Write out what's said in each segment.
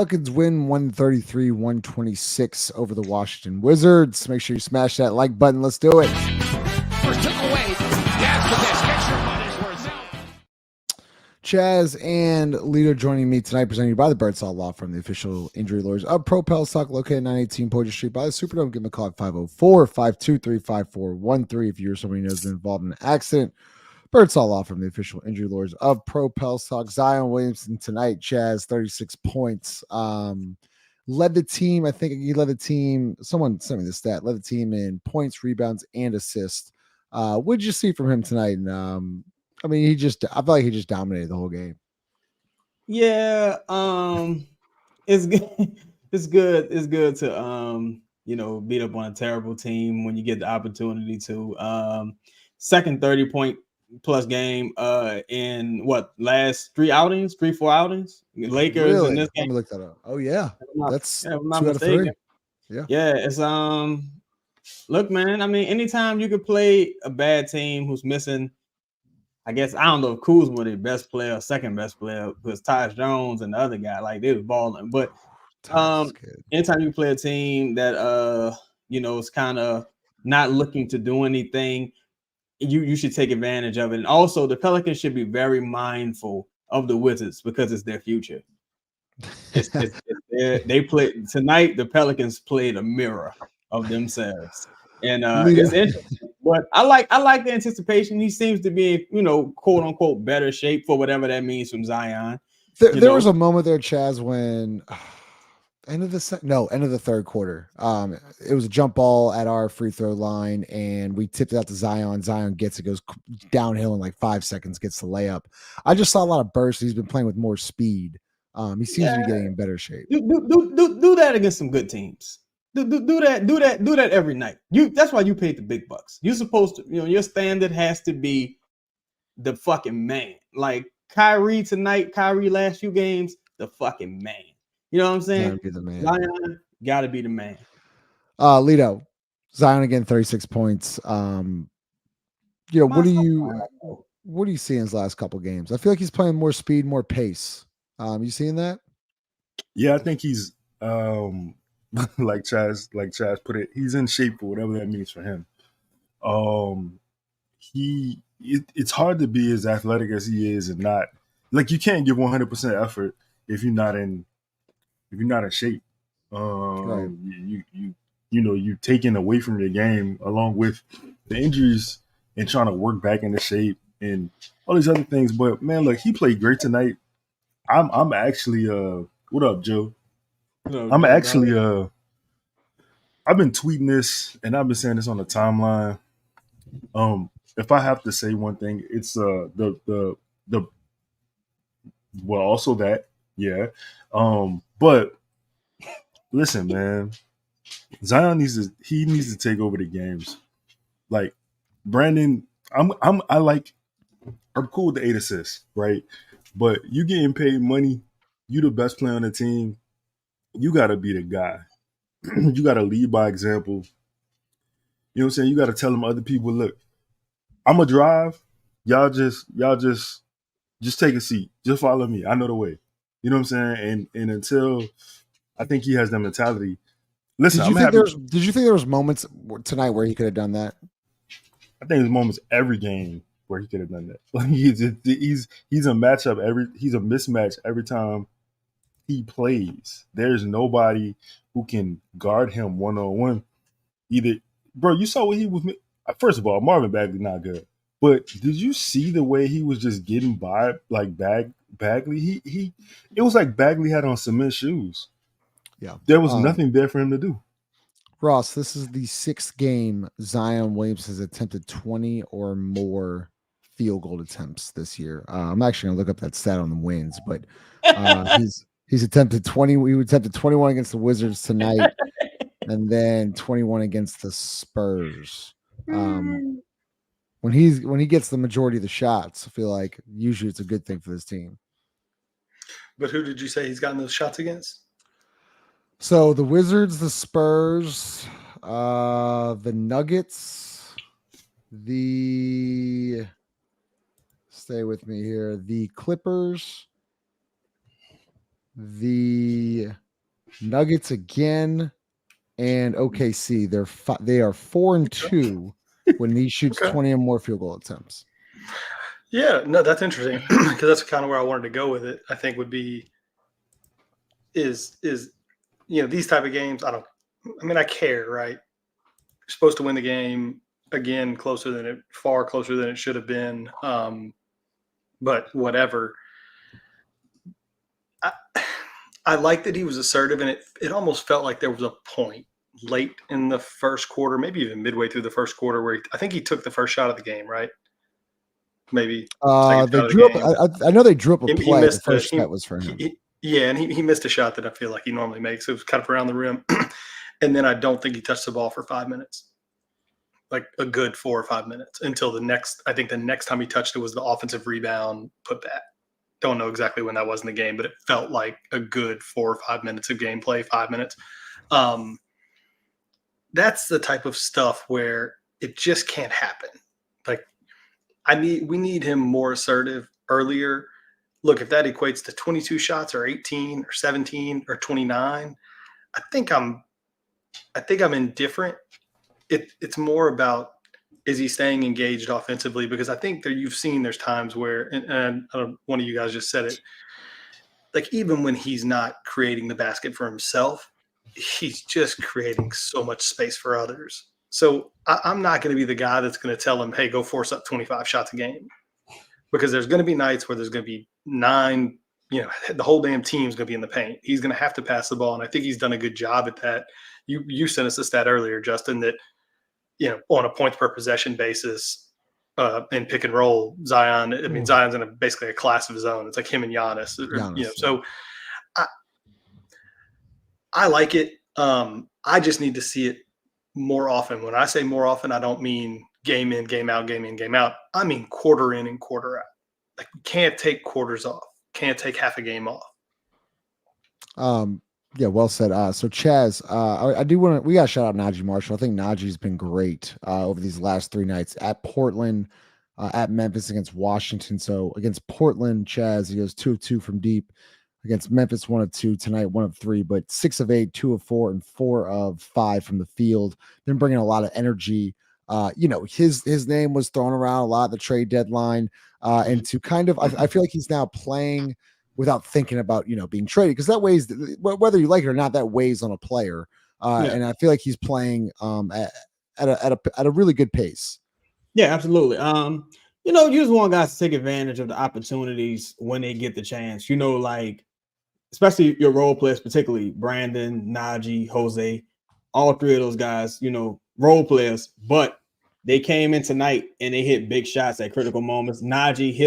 Pelicans win 133-126 over the Washington Wizards. Make sure you smash that like button. Let's do it. First took away. After this, get your money's worth. Chaz and Lito joining me tonight, presented to you by the Birdsall Lawfirm, the official injury lawyers of Pro Pels Talk Located at 918 Poydras Street by the Superdome. Give them a call at 504-523-5413 if you or somebody knows been involved in an accident. Birdsall Lawfirm, the official injury lawyers of Pro Pels Talk. Zion Williamson tonight, Chaz, 36 points. Led the team. I think he led the team. Someone sent me the stat. Led the team in points, rebounds, and assists. What did you see from him tonight? And I mean, I feel like he just dominated the whole game. Yeah, it's good. It's good. It's good to beat up on a terrible team when you get the opportunity to. Second 30-point plus game in what last 4 outings? Lakers Really? in this game. Let me look that up. Oh yeah, that's 2 out of 3. Yeah, it's look, man. I mean, anytime you could play a bad team who's missing, I guess I don't know if Kuzma the best player or second best player because Tyus Jones and the other guy like they was balling. But anytime you play a team that is kind of not looking to do anything, you should take advantage of it. And also the Pelicans should be very mindful of the Wizards because it's their future. They played tonight. The Pelicans played a mirror of themselves, and it's interesting. But I like the anticipation. He seems to be, quote unquote, better shape for whatever that means from Zion. There was a moment there, Chaz, when end of the third quarter. It was a jump ball at our free throw line, and we tipped it out to Zion. Zion gets it, goes downhill in like 5 seconds, gets the layup. I just saw a lot of bursts. He's been playing with more speed. He seems to be getting in better shape. Do that against some good teams. Do that every night. That's why you paid the big bucks. You're supposed to, your standard has to be the fucking man. Like Kyrie tonight, Kyrie last few games, the fucking man. You know what I'm saying? Be the man. Zion gotta be the man. Lito, Zion again, 36 points. What do you see in his last couple games? I feel like he's playing more speed, more pace. You seeing that? Yeah, I think he's like Chaz put it, he's in shape for whatever that means for him. It's hard to be as athletic as he is and not like you can't give 100% effort if you're not in shape. Right. You're taking away from your game along with the injuries and trying to work back into shape and all these other things. But man, look, he played great tonight. I'm actually what up, Joe? I'm actually I've been tweeting this and I've been saying this on the timeline. If I have to say one thing, it's also that, yeah. But listen, man, Zion needs to take over the games. Like Brandon, I'm cool with the 8 assists, right? But you getting paid money, you the best player on the team, you gotta be the guy. You gotta lead by example. You know what I'm saying? You gotta tell them other people, look, I'm gonna drive. Y'all just take a seat. Just follow me. I know the way. You know what I'm saying? And until I think he has that mentality. Listen, did you think there was moments tonight where he could have done that? I think there's moments every game where he could have done that. Like he's a matchup he's a mismatch every time he plays. There's nobody who can guard him one-on-one. Either, bro, you saw what he was. First of all, Marvin Bagley not good, but did you see the way he was just getting by like Bagley? It was like Bagley had on cement shoes. Yeah, there was nothing there for him to do. Ross, this is the 6th game Zion Williamson has attempted 20 or more field goal attempts this year. I'm actually gonna look up that stat on the wins, but he's attempted 20. We attempted 21 against the Wizards tonight, and then 21 against the Spurs. When he gets the majority of the shots, I feel like usually it's a good thing for this team. But who did you say he's gotten those shots against? So the Wizards, the Spurs, the Nuggets, stay with me here, the Clippers, the Nuggets again, and OKC. They are 4-2 when he shoots Okay. 20 or more field goal attempts. Yeah, no, that's interesting because that's kind of where I wanted to go with it. I think would be is these type of games. I care, right? You're supposed to win the game again, far closer than it should have been. But whatever. I like that he was assertive, and it almost felt like there was a point late in the first quarter, maybe even midway through the first quarter, where I think he took the first shot of the game, right? Maybe they drew up. I know they drew up a play. The first set was for him. And he missed a shot that I feel like he normally makes. It was kind of around the rim, and then I don't think he touched the ball for 5 minutes, like a good 4 or 5 minutes until the next. I think the next time he touched it was the offensive rebound putback. Don't know exactly when that was in the game, but it felt like a good 4 or 5 minutes of gameplay. 5 minutes. That's the type of stuff where it just can't happen. Like we need him more assertive earlier. Look, if that equates to 22 shots or 18 or 17 or 29, I think I'm indifferent. It's more about, is he staying engaged offensively? Because I think you've seen there's times where, and one of you guys just said it, like even when he's not creating the basket for himself, he's just creating so much space for others. So I'm not going to be the guy that's going to tell him, hey, go force up 25 shots a game. Because there's going to be nights where there's going to be 9, the whole damn team's going to be in the paint. He's going to have to pass the ball, and I think he's done a good job at that. You sent us a stat earlier, Justin, that on a points per possession basis in pick and roll, Zion. I mean, Zion's in basically a class of his own. It's like him and Giannis. So I like it. I just need to see it more often. When I say more often, I don't mean game in, game out, game in, game out. I mean quarter in and quarter out. Like you can't take quarters off. Can't take half a game off. Yeah, well said. So Chaz, we got to shout out Naji Marshall. I think Naji's been great over these last 3 nights at Portland, at Memphis, against Washington. So against Portland, Chaz, he goes 2 of 2 from deep. Against Memphis, 1 of 2 tonight, 1 of 3, but 6 of 8, 2 of 4, and 4 of 5 from the field. Been bringing a lot of energy. His name was thrown around a lot at the trade deadline, and to kind of, I feel like he's now playing without thinking about being traded, because that weighs, whether you like it or not, that weighs on a player. And I feel like he's playing at a really good pace. Yeah, absolutely. You just want guys to take advantage of the opportunities when they get the chance. Like especially your role players, particularly Brandon, Naji, Jose, all 3 of those guys, role players, but they came in tonight and they hit big shots at critical moments. Naji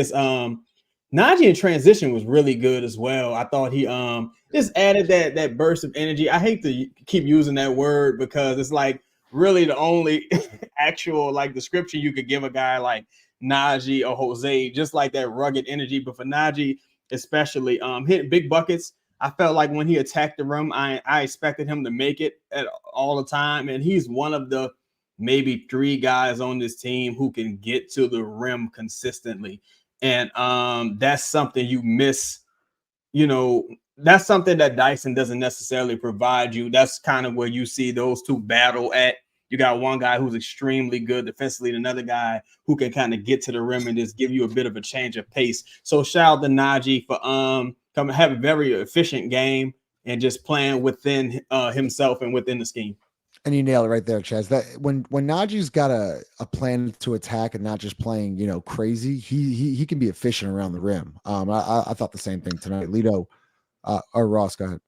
in transition was really good as well. I thought he just added that burst of energy. I hate to keep using that word because it's like really the only actual like description you could give a guy like Naji or Jose, just like that rugged energy. But for Naji, especially hitting big buckets, I felt like when he attacked the rim, I expected him to make it all the time. And he's one of the maybe 3 guys on this team who can get to the rim consistently. And that's something you miss. That's something that Dyson doesn't necessarily provide you. That's kind of where you see those 2 battle at. You got one guy who's extremely good defensively, and another guy who can kind of get to the rim and just give you a bit of a change of pace. So shout out to Naji for have a very efficient game and just playing within himself and within the scheme. And you nailed it right there, Chaz. That when Naji's got a plan to attack and not just playing, crazy, he can be efficient around the rim. I thought the same thing tonight. Lito or Ross, go ahead.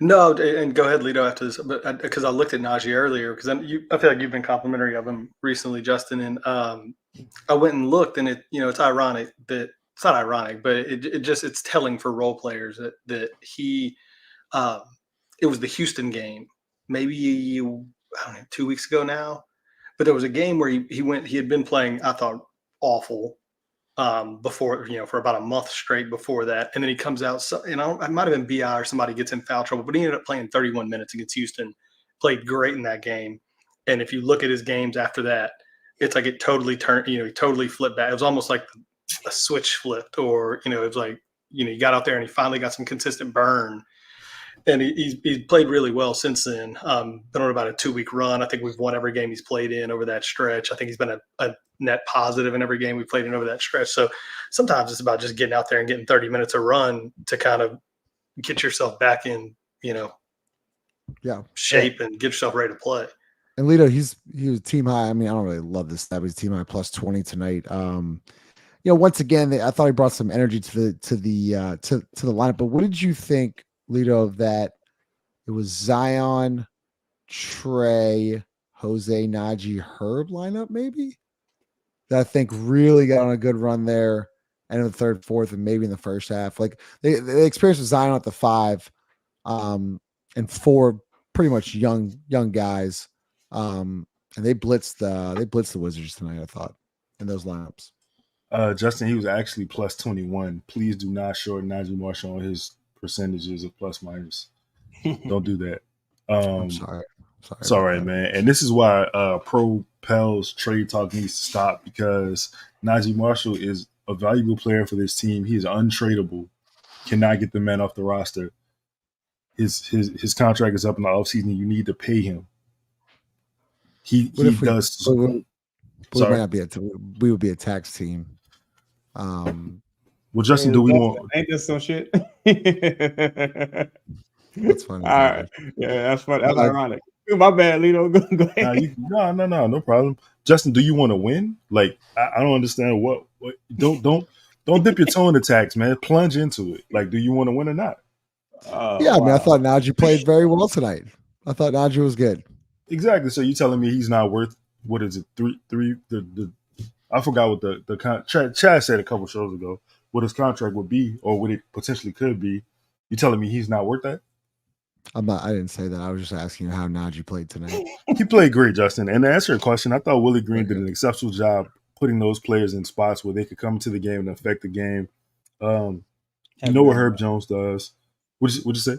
No, and go ahead, Lito, after this, but because I looked at Naji earlier, because I feel like you've been complimentary of him recently, Justin, and I went and looked, and it's ironic that it's not ironic, but it's telling for role players that he it was the Houston game, maybe 2 weeks ago now, but there was a game where he had been playing, I thought, awful before, for about a month straight before that. And then he comes out, it might have been BI or somebody gets in foul trouble, but he ended up playing 31 minutes against Houston, played great in that game. And if you look at his games after that, it's like it totally turned, he totally flipped back. It was almost like a switch flipped, or, it was like he got out there and he finally got some consistent burn. And he's played really well since then. Been on about a 2-week run. I think we've won every game he's played in over that stretch. I think he's been a net positive in every game we played in over that stretch. So sometimes it's about just getting out there and getting 30 minutes of run to kind of get yourself back in, shape and get yourself ready to play. And Lito, he was team high. I mean, I don't really love this stat, but he's team high plus 20 tonight. Once again, I thought he brought some energy to the lineup. But what did you think, Lito, of that? It was Zion, Trey, Jose, Naji, Herb lineup, maybe, that I think really got on a good run there, and in the third, fourth, and maybe in the first half. Like they experienced with Zion at the 5, and 4 pretty much young guys. And they blitzed the Wizards tonight, I thought, in those lineups. Justin, he was actually plus 21. Please do not short Naji Marshall on his percentages of plus minus. Don't do that. I'm sorry. It's all right, man. And this is why Pro Pels trade talk needs to stop, because Naji Marshall is a valuable player for this team. He is untradeable. Cannot get the man off the roster. His contract is up in the offseason. You need to pay him. He does. We might not be we would be a tax team. Well, Justin, do we want? Ain't this some shit? That's funny. All right, yeah, that's funny. That's ironic. My bad, Lito. Go ahead. No problem. Justin, do you want to win? Like, I don't understand what. Don't dip your toe in the tax, man. Plunge into it. Like, do you want to win or not? I mean, I thought Naji played very well tonight. I thought Naji was good. Exactly. So you telling me he's not worth, what is it? Three. I forgot what the Chad said a couple shows ago what his contract would be, or what it potentially could be. You telling me he's not worth that? I didn't say that. I was just asking you how Naji played tonight. He played great, Justin. And to answer your question, I thought Willie Green did an exceptional job putting those players in spots where they could come to the game and affect the game. You know what Herb Jones does. What'd you say?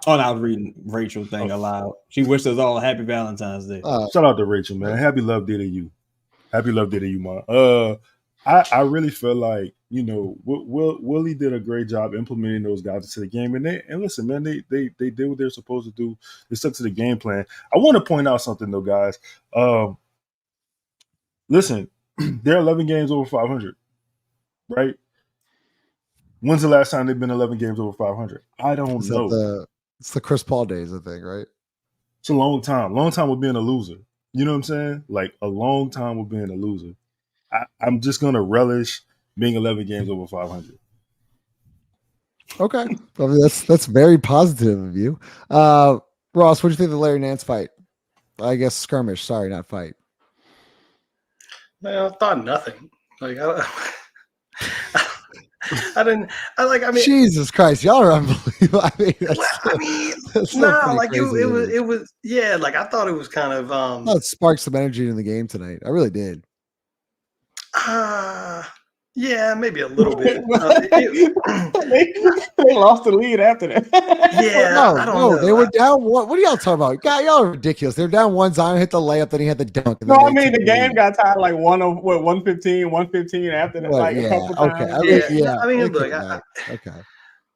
Oh, and I was reading Rachel's thing aloud. She wished us all a happy Valentine's Day. Shout out to Rachel, man. Happy love day to you. Happy love day to you, man. I really feel like, Willie did a great job implementing those guys into the game. And listen, man, they did what they're supposed to do. They stuck to the game plan. I want to point out something, though, guys. Listen, they're 11 games over 500, right? When's the last time they've been 11 games over 500? I don't know. It's the Chris Paul days, I think, right? It's a long time. Long time with being a loser. You know what I'm saying? Like, a long time with being a loser. I'm just going to relish being 11 games over 500. Okay. I mean, that's very positive of you. Ross, what do you think of the Larry Nance fight? I guess skirmish. Sorry, not fight. Man, I thought nothing. Like, Jesus Christ, y'all are unbelievable. It was like, I thought it was kind of it sparked some energy in the game tonight. I really did. Yeah, maybe a little bit. They lost the lead after that. Yeah, I don't know. They were down. What are y'all talking about? God, y'all are ridiculous. They're down 1. Zion hit the layup, then he had the dunk. No, I mean the game got tied like 115 after that. Well, a couple times. Okay.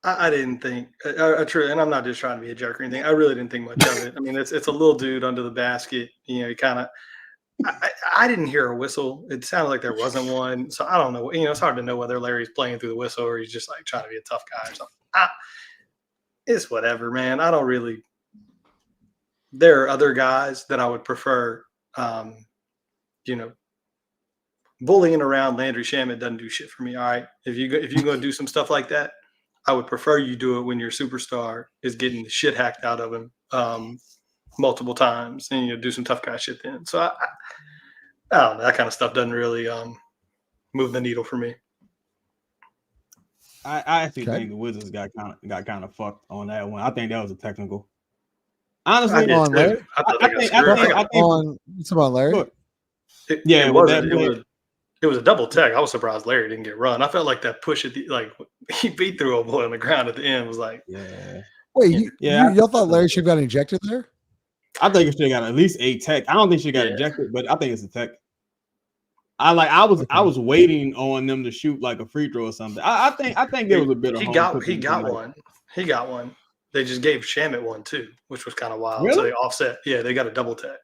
I didn't think, and I'm not just trying to be a jerk or anything. I really didn't think much of it. I mean, it's a little dude under the basket. He kind of. I didn't hear a whistle. It sounded like there wasn't one. So I don't know. It's hard to know whether Larry's playing through the whistle or he's just like trying to be a tough guy or something. It's whatever, man. I don't really. There are other guys that I would prefer. Bullying around Landry Shamet doesn't do shit for me. All right, if you're going to do some stuff like that, I would prefer you do it when your superstar is getting the shit hacked out of him multiple times, and do some tough guy shit then. So I don't know, that kind of stuff doesn't really move the needle for me. I actually think the Wizards got kind of fucked on that one. I think that was a technical. Honestly, Come on, Larry. Come on, Larry. It was a double tech. I was surprised Larry didn't get run. I felt like that push at he beat through a boy on the ground at the end was like, yeah. Wait, y'all thought Larry should have got ejected there? I think it should have got at least a tech. I don't think she got ejected, but I think it's a tech. I was waiting on them to shoot like a free throw or something. I think there was a bit of he got one. He got one. They just gave Shamit one too, which was kind of wild. Really? So they offset. Yeah, they got a double tag.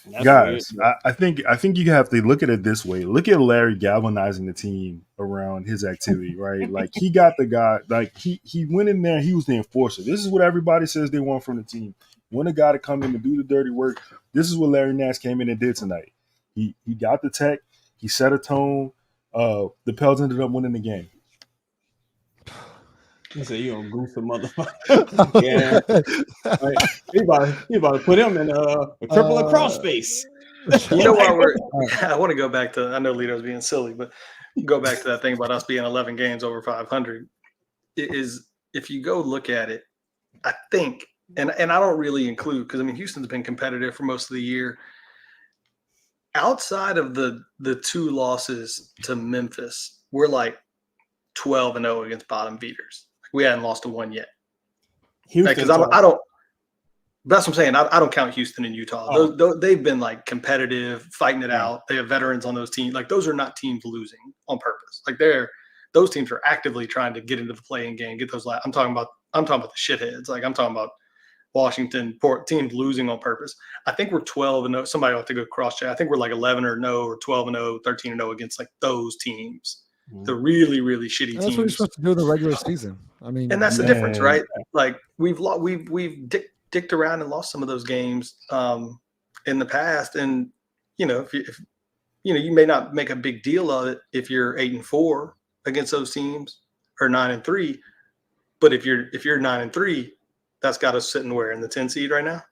That's Guys, weird. I think you have to look at it this way. Look at Larry galvanizing the team around his activity, right? Like he got the guy, like he went in there, he was the enforcer. This is what everybody says they want from the team. Want a guy to come in and do the dirty work. This is what Larry Nash came in and did tonight. He got the tech, he set a tone. The Pels ended up winning the game. He said, "You gonna goose the motherfucker." Yeah, right. He about to put him in a triple across space. You know why I want to go back to. I know Lito's being silly, but go back to that thing about us being 11 games over 500. It is if you go look at it, I think, and I don't really include because I mean Houston's been competitive for most of the year. Outside of the 2 losses to Memphis, we're like 12-0 against bottom feeders. We hadn't lost to one yet. Because I don't. That's what I'm saying. I don't count Houston and Utah. Oh. They've been like competitive, fighting it out. They have veterans on those teams. Like those are not teams losing on purpose. Like those teams are actively trying to get into the playing game, get those. I'm talking about the shitheads. Like I'm talking about Washington teams losing on purpose. I think we're 12-0. Somebody ought to go cross check. I think we're like 11-0 or 12-0, 13-0 against like those teams. The really, really shitty teams. That's what you're supposed to do in the regular season. I mean, and that's the difference, right? Like we've dicked around and lost some of those games in the past, and if you may not make a big deal of it if you're 8-4 against those teams or 9-3, but if you're 9-3, that's got us sitting where in the 10 seed right now.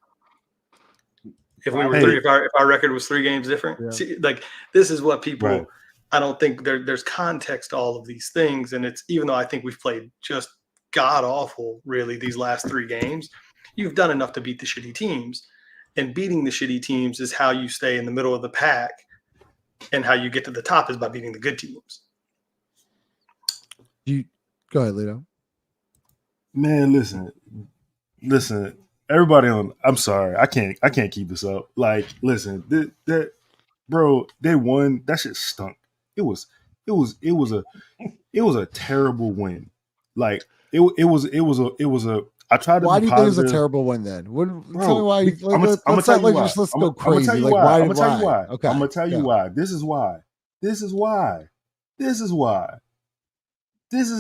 If we were if our record was 3 games different, see, like this is what people. Right. I don't think there's context to all of these things. And it's even though I think we've played just god awful, really, these last 3 games, you've done enough to beat the shitty teams. And beating the shitty teams is how you stay in the middle of the pack. And how you get to the top is by beating the good teams. You go ahead, Lito. Man, listen. Everybody I'm sorry. I can't keep this up. Like, listen, that bro, they won. That shit stunk. It was a terrible win. Like it was a. I tried to. Why be do you positive. think it was a terrible win then? Tell me why. Let's go crazy. I'm gonna tell you why. Okay. I'm gonna tell you why. This is why. This is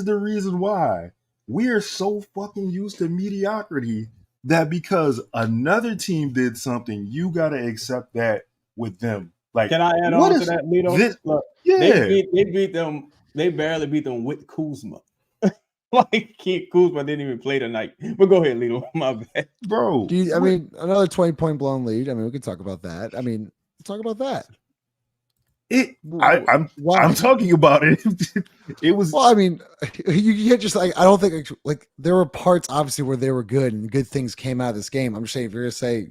the reason why we are so fucking used to mediocrity that because another team did something, you gotta accept that with them. Like, can I add on to that, Lito? Look, yeah, they beat them. They barely beat them with Kuzma. Like Kuzma didn't even play tonight. But go ahead, Lito. My bad, bro. I mean, another 20-point blown lead. I mean, we could talk about that. I mean, talk about that. I'm talking about it. It was. Well, I mean, you can't just like. I don't think like there were parts obviously where they were good and good things came out of this game. I'm just saying if you're gonna say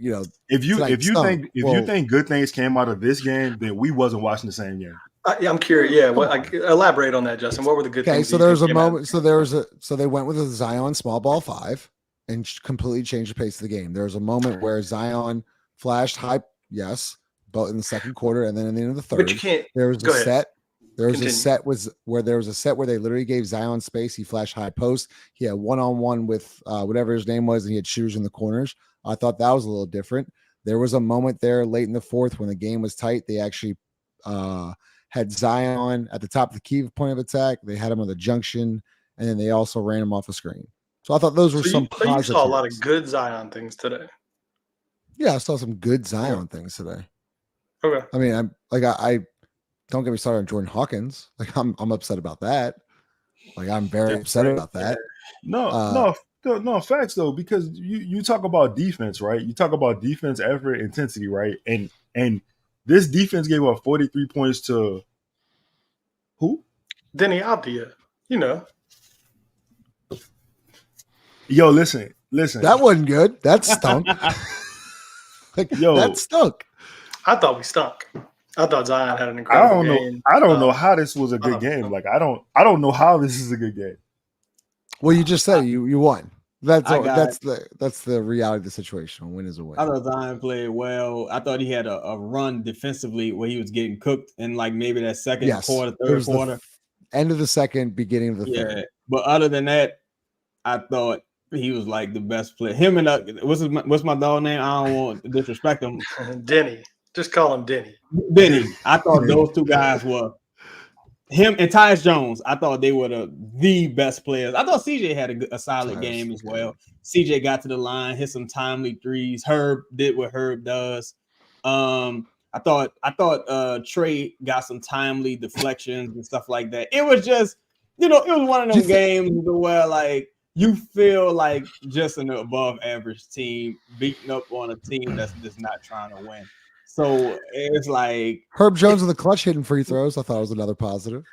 if you think good things came out of this game, then we wasn't watching the same game. I'm curious. Yeah, elaborate on that, Justin. What were the good things? Okay, so there was a moment. So they went with a Zion small ball 5 and completely changed the pace of the game. There was a moment where Zion flashed high, yes, but in the second quarter and then in the end of the third. But you can't. There was a set. There was Continue. a set where they literally gave Zion space. He flashed high post. He had one-on-one with whatever his name was, and he had shooters in the corners. I thought that was a little different. There was a moment there late in the fourth when the game was tight. They actually had Zion at the top of the key point of attack. They had him on the junction, and then they also ran him off a screen. So I thought those were some positives. You saw a lot of good Zion things today. Yeah, I saw some good Zion things today. Okay. I mean, I don't get me started on Jordan Hawkins. Like I'm upset about that. Like I'm very upset about that. No, facts though, because you talk about defense, right? You talk about defense, effort, intensity, right? And this defense gave up 43 points to who? Denny Abdia, Yo, listen. That wasn't good. That stunk. That stunk. I thought we stunk. I thought Zion had an incredible game. I don't know how this was a good game. Like I don't know how this is a good game. Well, you just said you won. That's I all, got. that's the reality of the situation. A win is a win. I thought Zion played well. I thought he had a run defensively where he was getting cooked in like maybe that second Yes, quarter, it third was quarter. end of the second, beginning of the Yeah, third. but other than that, I thought he was like the best player. Him and what's my dog name? I don't want to disrespect him. Denny. Just call him Denny. Benny. I thought those two guys were him and Tyus Jones. I thought they were the best players. I thought CJ had a solid game as well. CJ got to the line, hit some timely threes. Herb did what Herb does. I thought Trey got some timely deflections and stuff like that. It was just, it was one of them games where like you feel like just an above average team beating up on a team that's just not trying to win. So it's like Herb Jones in the clutch hitting free throws. I thought it was another positive.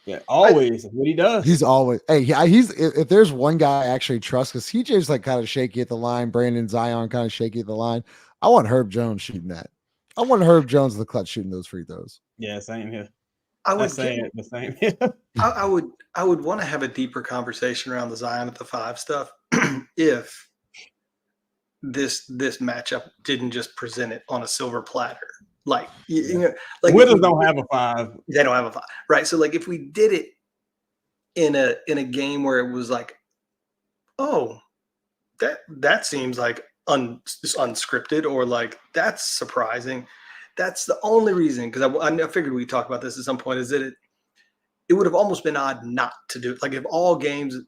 Yeah, always what he does. He's always he's if there's one guy I actually trust, because CJ's like kind of shaky at the line, Brandon Zion kind of shaky at the line. I want Herb Jones shooting that. I want Herb Jones in the clutch shooting those free throws. Yeah, same here. I would say the same here. I would want to have a deeper conversation around the Zion at the 5 stuff if this matchup didn't just present it on a silver platter. Like, like Wizards don't have a 5. They don't have a 5, right? So like if we did it in a game where it was like, oh, that seems like unscripted, or like that's surprising. That's the only reason, because I figured we'd talk about this at some point, is that it would have almost been odd not to do it. Like if all games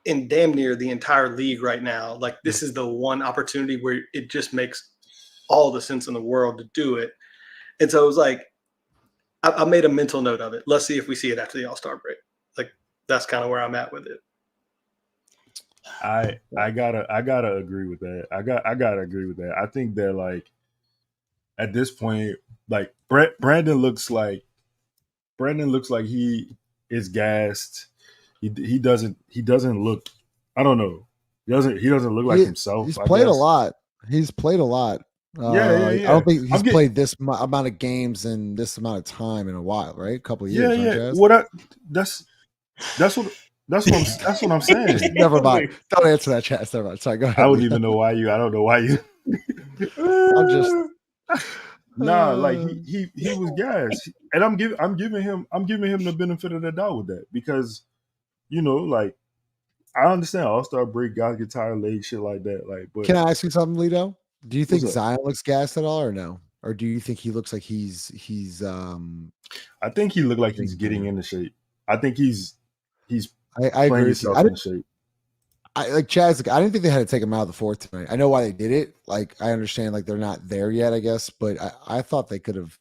in damn near the entire league right now, like this is the one opportunity where it just makes all the sense in the world to do it. And so it was like, I made a mental note of it. Let's see if we see it after the All-Star break. Like that's kind of where I'm at with it. I gotta agree with that. I gotta agree with that. I think that like at this point, like Brandon looks like he is gassed. He doesn't look. I don't know. He doesn't look like himself. He's played a lot. He's played a lot. Yeah. I don't think he's played this amount of games in this amount of time in a while, right? A couple of years. Yeah. That's what I'm saying. Never mind. Don't answer that, chat. Never mind. Sorry, go ahead. I don't even know why you. I don't know why you. I'm just. Nah, like he was gassed, and I'm giving him the benefit of the doubt with that, because like I understand All-Star break, guys get tired of legs, shit like that. Like, but can I ask you something, Lito? Do you think Zion looks gassed at all, or no? Or do you think he looks like he's I think he looked like he's getting into shape. I think he's I agree with you. in shape. I like Chaz. I didn't think they had to take him out of the fourth tonight. I know why they did it. Like I understand, like they're not there yet, I guess. But I thought they could have.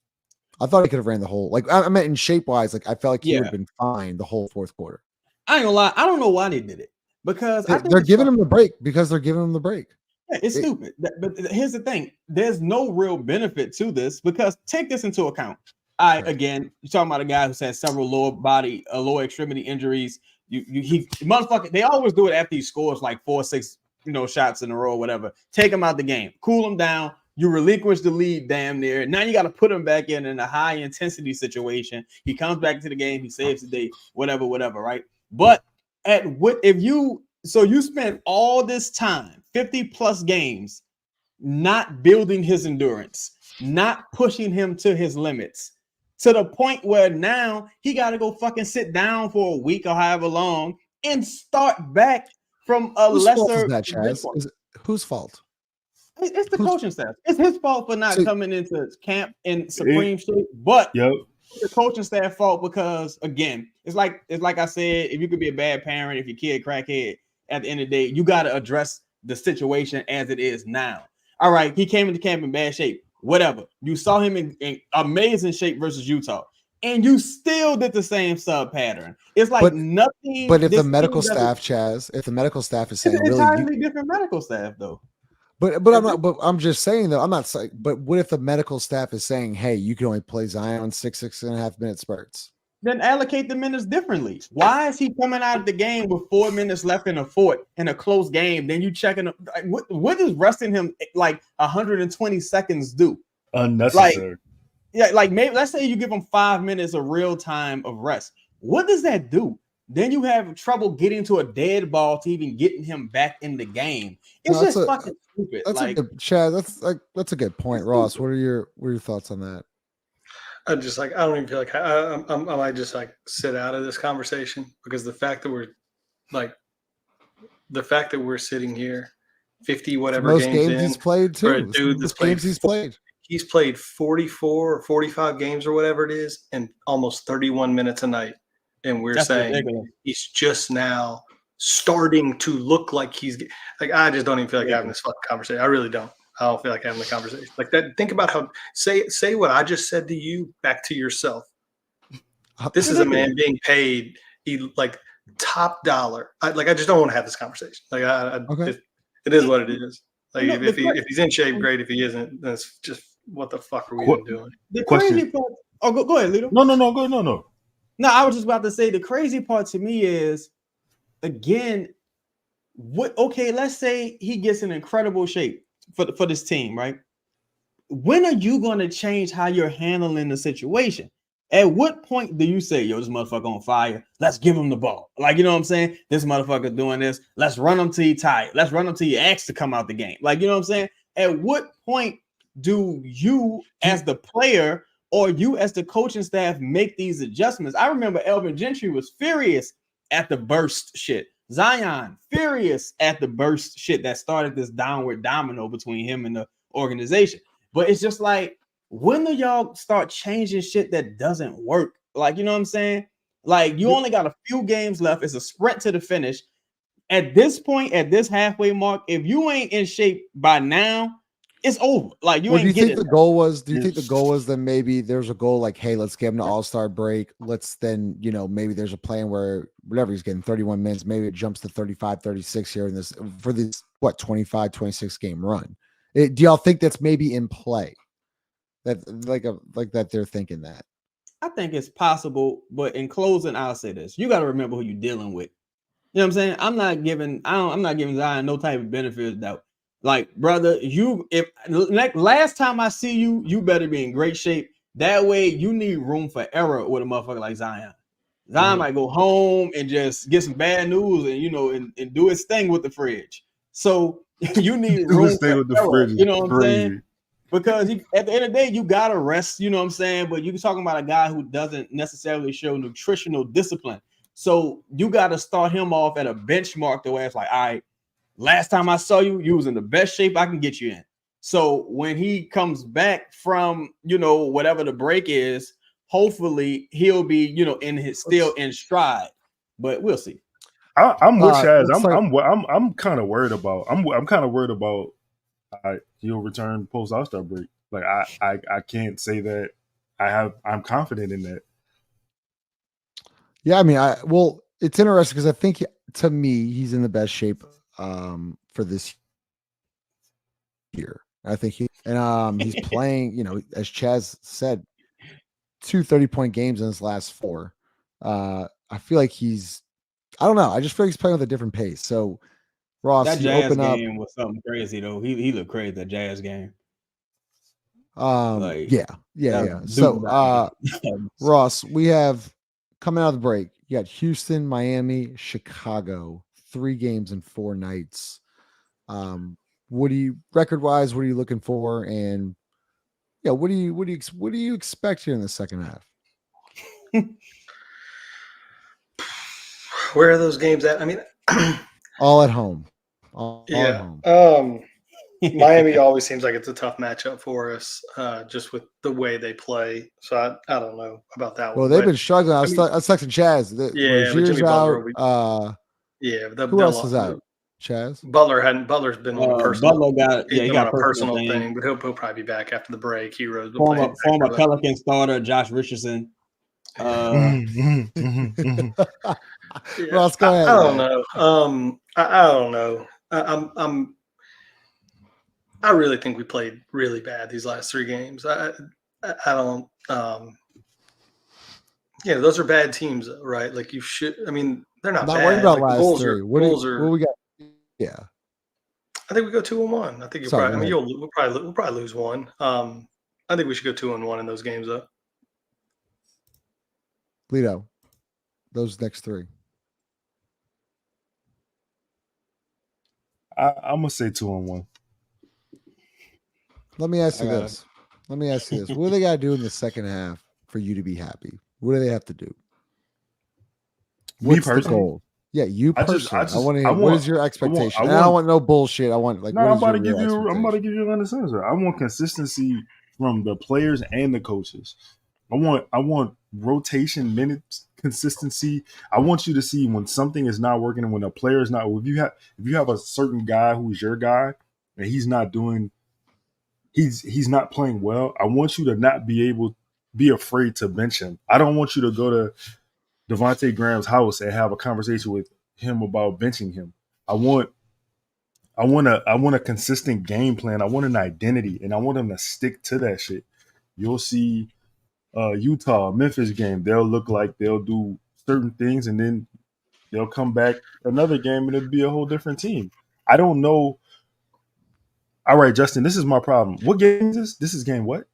I thought he could have ran the whole. Like I meant in shape wise. Like I felt like he would have been fine the whole fourth quarter. I ain't gonna lie. I don't know why they did it, because they're giving him the break. Because they're giving him the break. Yeah, it's stupid. But here's the thing: there's no real benefit to this, because take this into account. Again, you're talking about a guy who's had several lower extremity injuries. He motherfucker. They always do it after he scores like 4 or 6, shots in a row or whatever. Take him out the game, cool him down. You relinquish the lead damn near. Now you got to put him back in a high intensity situation. He comes back into the game. He saves the day. Whatever. Right. But you spent all this time, 50 plus games, not building his endurance, not pushing him to his limits, to the point where now he got to go fucking sit down for a week or however long and start back from a Whose lesser. fault is that, Chaz? Whose fault? It's the coaching staff. It's his fault for not coming into camp in supreme shape, but the coaching staff fault, because again, it's like I said, if you could be a bad parent, if your kid crackhead, at the end of the day, you got to address the situation as it is now. All right, he came into camp in bad shape. Whatever. You saw him in amazing shape versus Utah, and you still did the same sub pattern. It's like nothing. But if the medical staff, Chaz, if the medical staff is saying it's really entirely different medical staff, though. But I'm not. But I'm just saying though. I'm not saying. But what if the medical staff is saying, "Hey, you can only play Zion 6.5 minute spurts"? Then allocate the minutes differently. Why is he coming out of the game with 4 minutes left in a fourth in a close game? Then you checking him. What is resting him like 120 seconds do? Unnecessary. Like maybe let's say you give him 5 minutes of real time of rest. What does that do? then you have trouble getting to a dead ball to even getting him back in the game. It's No, that's just a- fucking stupid. That's Like, a good Chad. That's a good point, Ross. What are your thoughts on that? I'm just like, I don't even feel like I might just like sit out of this conversation because the fact that we're sitting here 50 whatever Most games games in he's played for a too. dude that's Most played games he's played. He's played 44 or 45 games or whatever it is and almost 31 minutes a night. And we're that's saying ridiculous. he's just now starting to look like he's like, I just don't even feel like having this fucking conversation. I really don't. I don't feel like having the conversation like that. Think about how say what I just said to you back to yourself. This is a man being paid like top dollar. I just don't want to have this conversation. Like Okay. it is what it is. Like No, if he's in shape, great. If he isn't, that's just what the fuck are we even doing? The Question. crazy part. Oh, go ahead, Lito. No, go no. No, I was just about to say the crazy part to me is, again, okay, let's say he gets in incredible shape for this team, right? When are you going to change how you're handling the situation? At what point do you say, yo, this motherfucker on fire? Let's give him the ball. Like, you know what I'm saying? This motherfucker doing this. Let's run him till he tired. Let's run him till he asks to come out the game. Like, you know what I'm saying? At what point do you as the player or you as the coaching staff make these adjustments? I remember Elvin Gentry was furious at the burst shit. Zion, furious at the burst shit that started this downward domino between him and the organization. But it's just like, when do y'all start changing shit that doesn't work? Like, you know what I'm saying? Like, you only got a few games left. It's a sprint to the finish. At this point, at this halfway mark, if you ain't in shape by now, it's over. Like, you Well, ain't do you think getting the goal was? Do you think the goal was that maybe there's a goal like, hey, let's give him the All-Star break. Let's then, maybe there's a plan where whatever he's getting 31 minutes, maybe it jumps to 35, 36 here in this 25, 26 game run. Do y'all think that's maybe in play? That like that they're thinking that. I think it's possible, but in closing, I'll say this: you got to remember who you're dealing with. You know what I'm saying? I'm not giving Zion no type of benefit of doubt. Like, brother, last time I see you, you better be in great shape. That way, you need room for error with a motherfucker like Zion. Zion might go home and just get some bad news and and do his thing with the fridge. So you need room for error. You know what I'm saying? Because at the end of the day, you gotta rest, you know what I'm saying? But you're talking about a guy who doesn't necessarily show nutritional discipline. So you gotta start him off at a benchmark the way it's like, all right, last time I saw you, you was in the best shape I can get you in. So when he comes back from whatever the break is, hopefully he'll be still in stride. But we'll see. I'm with Chaz. I'm kind of worried about. I'm kind of worried about. He'll return post All-Star break. Like I can't say that I'm confident in that. Yeah, I mean, it's interesting because I think to me he's in the best shape for this year. I think he's playing, as Chaz said, 2 30-point games in his last 4. I feel like I don't know. I just feel like he's playing with a different pace. So Ross, that you Jazz open up. game was something crazy though. He looked crazy, that Jazz game. Yeah. So Ross, we have coming out of the break, you got Houston, Miami, Chicago, 3 games in 4 nights. Record wise, what are you looking for? And what do you expect here in the second half? Where are those games at? I mean, all at home. All at home. Miami always seems like it's a tough matchup for us, just with the way they play. So I don't know about that one. Well, they've been struggling. I was texting Chaz. Jimmy out. Butler. Who else is out? Chaz. Butler's been on a personal. Butler got he got a personal thing, but he'll probably be back after the break. Heroes. Former Pelican starter Josh Richardson. Ross, go ahead. I don't know. I don't know. I really think we played really bad these last 3 games. I don't. Those are bad teams, right? Like you should. I mean, they're not bad. Worried about like last 3. What we got? Yeah. I think we go 2-1. I think you'll probably. I mean, we'll probably lose 1. I think we should go 2-1 in those games, though. Lito, those next 3. I'm gonna say 2-1. Let me ask you I got this. Let me ask you this. What do they got to do in the second half for you to be happy? What do they have to do? Me What's the personally, goal? Yeah, you I just, personally. I I just, want to I hear. What want, is your I expectation? And I don't want. want no bullshit. I want like No, what I'm is about your to give real you. I'm about to expectation? give you an honest answer. I want consistency from the players and the coaches. I want rotation minutes consistency. I want you to see when something is not working and when a player is not. If you have a certain guy who's your guy and he's not doing, he's not playing well. I want you to not be afraid to bench him. I don't want you to go to Devontae Graham's house and have a conversation with him about benching him. I want a consistent game plan. I want an identity, and I want them to stick to that shit. You'll see Utah, Memphis game. They'll look like they'll do certain things, and then they'll come back another game, and it'll be a whole different team. I don't know. All right, Justin, this is my problem. What game is this? This is game what?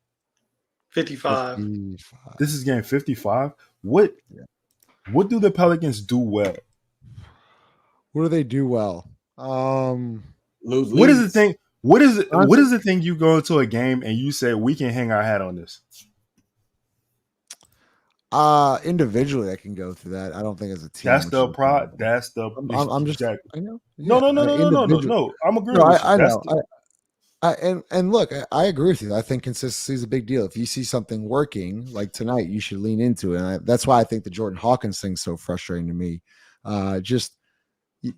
55. 55. This is game 55. What do the Pelicans do well? What do they do well? Lose What is the leads. thing? What is it? Honestly- What is the thing you go into a game and you say we can hang our hat on this? Individually, I can go through that. I don't think as a team. That's we the should pro. go. That's the. I'm just. exact- I know. No, Yeah, no. individual- I'm agreeing No, with you. I That's know. And look, I agree with you. I think consistency is a big deal. If you see something working like tonight, you should lean into it. And that's why I think the Jordan Hawkins thing's so frustrating to me.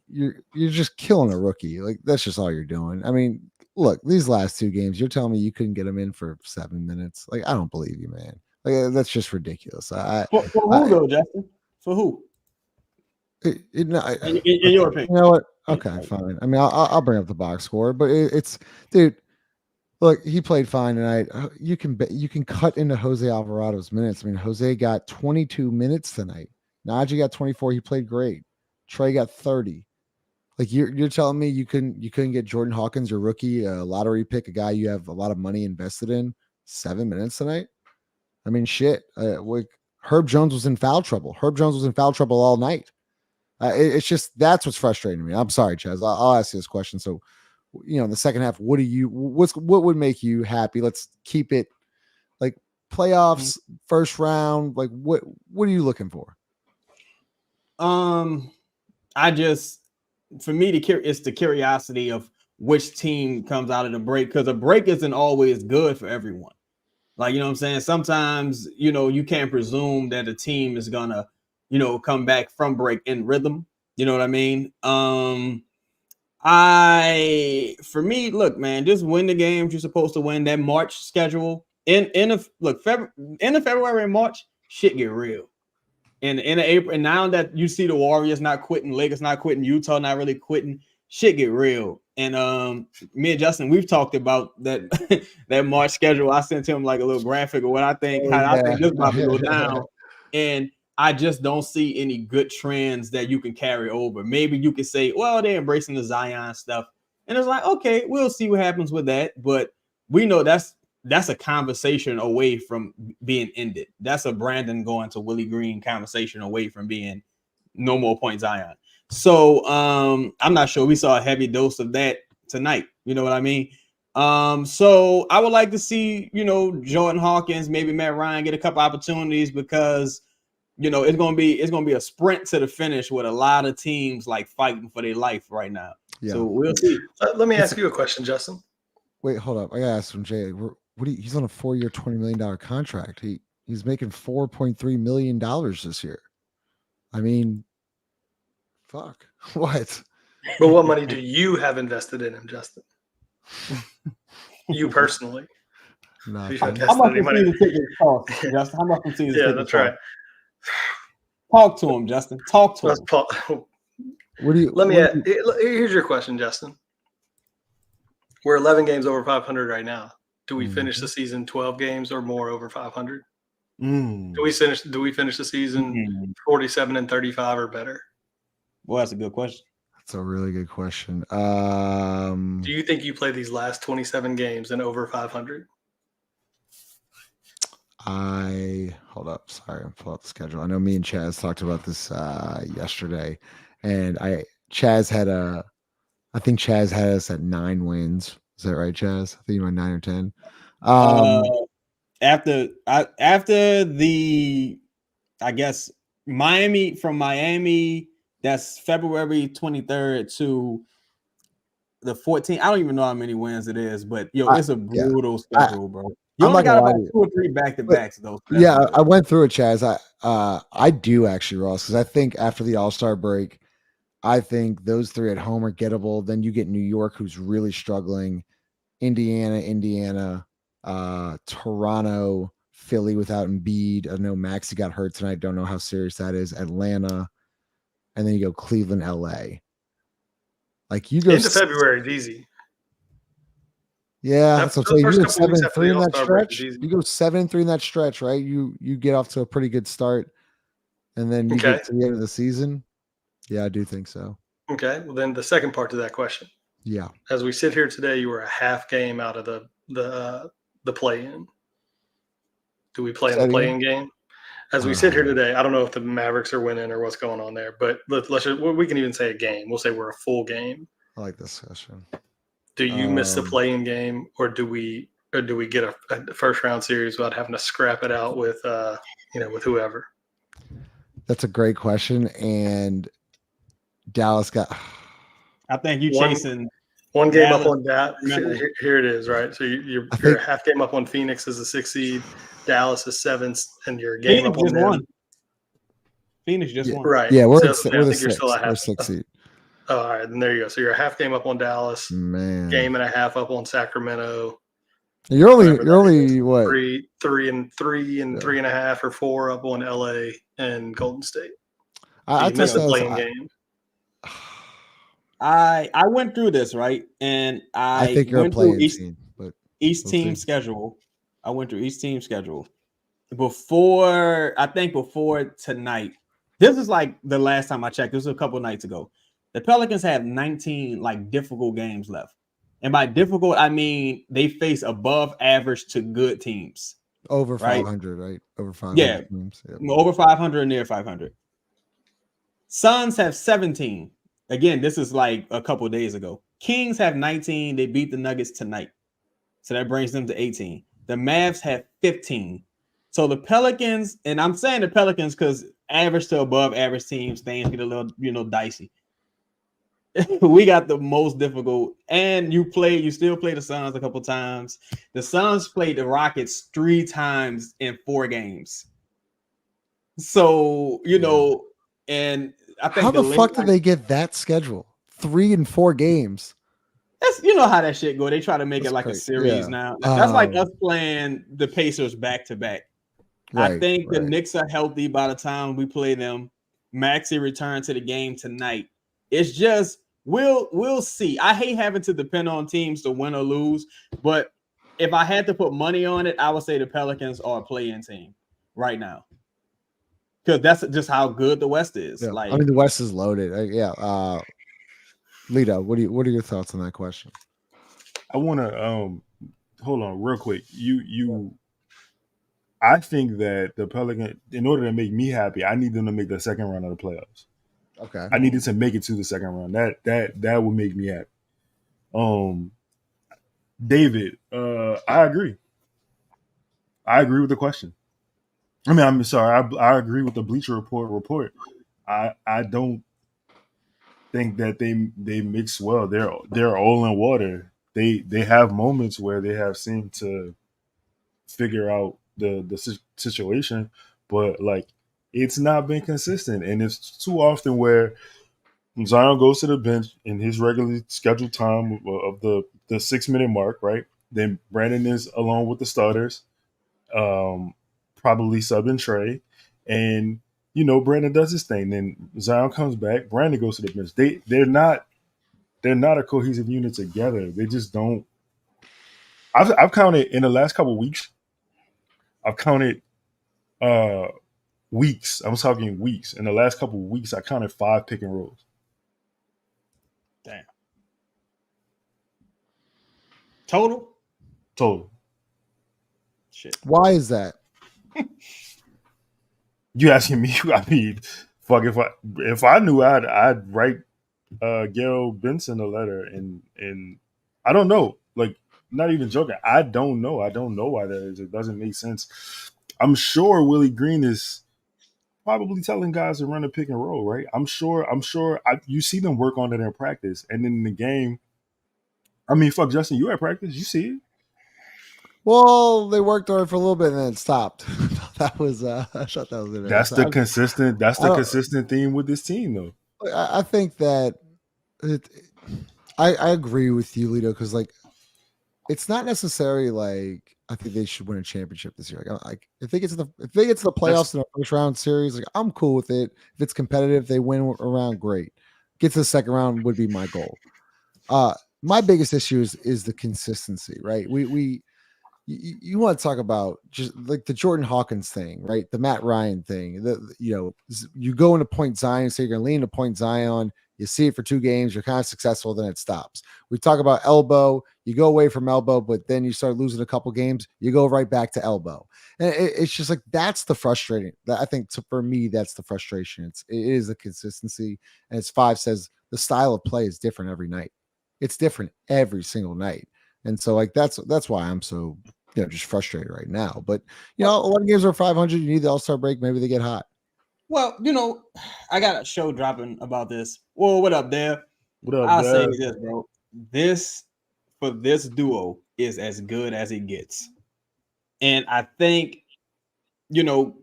You're just killing a rookie. Like that's just all you're doing. I mean, look, these last two games, you're telling me you couldn't get him in for 7 minutes. Like I don't believe you, man. Like that's just ridiculous. For who though, Justin? For who? In your opinion? You know what? Okay, fine. I mean, I'll bring up the box score, but it's dude. Look, he played fine tonight. You can cut into Jose Alvarado's minutes. I mean, Jose got 22 minutes tonight. Naji got 24. He played great. Trey got 30. Like you're telling me you couldn't get Jordan Hawkins, your rookie, a lottery pick, a guy you have a lot of money invested in, 7 minutes tonight? I mean, shit. Herb Jones was in foul trouble. Herb Jones was in foul trouble all night. It's just that's what's frustrating me. I'm sorry, Chaz. I'll ask you this question. So, in the second half, what would make you happy? Let's keep it like playoffs, first round. Like what are you looking for? For me, it's the curiosity of which team comes out of the break, because a break isn't always good for everyone. Like, you know what I'm saying? Sometimes, you can't presume that a team is gonna, come back from break in rhythm. You know what I mean? For me, look, man, just win the games you're supposed to win. That March schedule in the February and March, shit get real. And in April, and now that you see the Warriors not quitting, Lakers not quitting, Utah not really quitting, shit get real. And me and Justin, we've talked about that that March schedule. I sent him like a little graphic of what I think, I think this about to go down. And I just don't see any good trends that you can carry over. Maybe you could say, well, they're embracing the Zion stuff. And it's like, okay, we'll see what happens with that. But we know that's a conversation away from being ended. That's a Brandon going to Willie Green conversation away from being no more point Zion. So I'm not sure. We saw a heavy dose of that tonight. You know what I mean? So I would like to see, Jordan Hawkins, maybe Matt Ryan get a couple opportunities, because it's gonna be a sprint to the finish with a lot of teams like fighting for their life right now. Yeah. So we'll see. Let me ask you a question, Justin. Wait, hold up. I gotta ask from Jay. He's on a 4-year, $20 million contract. He's making $4.3 million this year. I mean, fuck. What? But what money do you have invested in him, Justin? You personally? No. How much the season tickets cost, Justin? How much the season tickets that's right. Talk to him, Justin. Talk to him. What do you? Here's your question, Justin. We're 11 games over 500 right now. Do we finish the season 12 games or more over 500? Do we finish the season 47 and 35 or better? Well, that's a good question. That's a really good question. Do you think you play these last 27 games and over 500? Hold up. Sorry, I'm pulling up the schedule. I know me and Chaz talked about this yesterday, and Chaz had I think Chaz had us at 9 wins. Is that right, Chaz? I think you went 9 or 10. After the, I guess Miami, that's February 23rd to the 14th. I don't even know how many wins it is, but it's a brutal schedule, bro. You I'm only not got gonna about lie to 2 or 3 back-to-backs though. So Yeah, good. I went through it, Chaz. I do actually, Ross, because I think after the All-Star break, I think those 3 at home are gettable. Then you get New York, who's really struggling, Indiana, Toronto, Philly without Embiid. I know Maxey got hurt tonight. Don't know how serious that is. Atlanta, and then you go Cleveland, LA. Like you go into February is easy. Yeah, that's what I'm saying. You go 7-3 in that stretch. You You go 7-3 in that stretch, right? You get off to a pretty good start, and then you get to the end of the season. Yeah, I do think so. Okay. Well, then the second part to that question. Yeah. As we sit here today, you were a half game out of the play-in. Do we play in the play-in game? As we sit here today, I don't know if the Mavericks are winning or what's going on there, but let's just, we can even say a game. We'll say we're a full game. I like this question. Do you miss the play-in game, or do we get a first-round series without having to scrap it out with with whoever? That's a great question, and Dallas got. I think you chasing one game up on that. Here it is, right? So you're a half game up on Phoenix as a 6 seed. Dallas is 7th, and you're a game up on them. Phoenix just won. Right. Yeah, we're so the 6th. We're 6th seed. Oh, all right, then there you go. So you're a half game up on Dallas, man. Game and a half up on Sacramento. You're only what? 3 and 3.5 or 4 up on LA and Golden State. I missed the playing game. I went through this, right, and I think you're went playing through each team's schedule. I went through each team's schedule before tonight. This is like the last time I checked. This was a couple nights ago. The Pelicans have 19 difficult games left. And by difficult, I mean they face above average to good teams. Over 500, right? Over 500 yeah. teams. Yep. Over 500 and near 500. Suns have 17. Again, this is like a couple of days ago. Kings have 19. They beat the Nuggets tonight. So that brings them to 18. The Mavs have 15. So the Pelicans, and I'm saying the Pelicans because average to above average teams, things get a little, dicey. We got the most difficult, and you still play the Suns a couple times. The Suns played the Rockets 3 times in 4 games. So, and I think how the fuck did they get that schedule? 3 and 4 games. That's how that shit go. They try to make it like a series now. That's like us playing the Pacers back to back. Right, I think the Knicks are healthy by the time we play them. Maxey returned to the game tonight. It's just we'll see. I hate having to depend on teams to win or lose, but if I had to put money on it, I would say the Pelicans are a play-in team right now. Because that's just how good the West is. Yeah. I mean, the West is loaded. Lito, what are your thoughts on that question? I want to hold on real quick. I think that the Pelicans, in order to make me happy, I need them to make the second round of the playoffs. Okay. I needed to make it to the second round. That would make me happy. David, I agree. I agree with the question. I mean, I'm sorry. I agree with the Bleacher Report. I don't think that they mix well. They're all in water. They have moments where they have seemed to figure out the situation, but it's not been consistent, and it's too often where Zion goes to the bench in his regularly scheduled time of the 6-minute mark, right? Then Brandon is along with the starters, probably subbing Trey, and Brandon does his thing. Then Zion comes back, Brandon goes to the bench. They're not a cohesive unit together. They just don't. I've counted in the last couple of weeks. I've counted weeks. I was talking weeks. In the last couple of weeks, I counted 5 pick and rolls. Damn. Total. Shit. Why is that? You asking me? I mean, fuck. If I knew, I'd write Gail Benson a letter, and I don't know. Like, not even joking. I don't know. I don't know why that is. It doesn't make sense. I'm sure Willie Green is probably telling guys to run a pick and roll, right? I'm sure. You see them work on it in practice, and then in the game. I mean, fuck, Justin, you at practice? You see it? Well, they worked on it for a little bit and then it stopped. That was I thought that was it. That's the consistent. That's the consistent theme with this team, though. I think that I agree with you, Lito, because like it's not necessarily like I think they should win a championship this year. Like if they get to the playoffs in a first round series, like I'm cool with it. If it's competitive, they win a round, great. Get to the second round would be my goal. My biggest issue is the consistency, right? You want to talk about just like the Jordan Hawkins thing, right? The Matt Ryan thing. You go into point Zion, so you're going to lean into point Zion. You see it for 2 games, you're kind of successful, then it stops. We talk about elbow. You go away from elbow, but then you start losing a couple games. You go right back to elbow, and it's just like that's the frustrating. I think for me, that's the frustration. It is the consistency, and as Five says, the style of play is different every night. It's different every single night, and so like that's why I'm so. Just frustrated right now. But, a lot of games are 500. You need the All-Star break. Maybe they get hot. Well, I got a show dropping about this. Well, what up, Dave? What up, I'll Dave? say this, bro. This duo is as good as it gets. And I think, Are you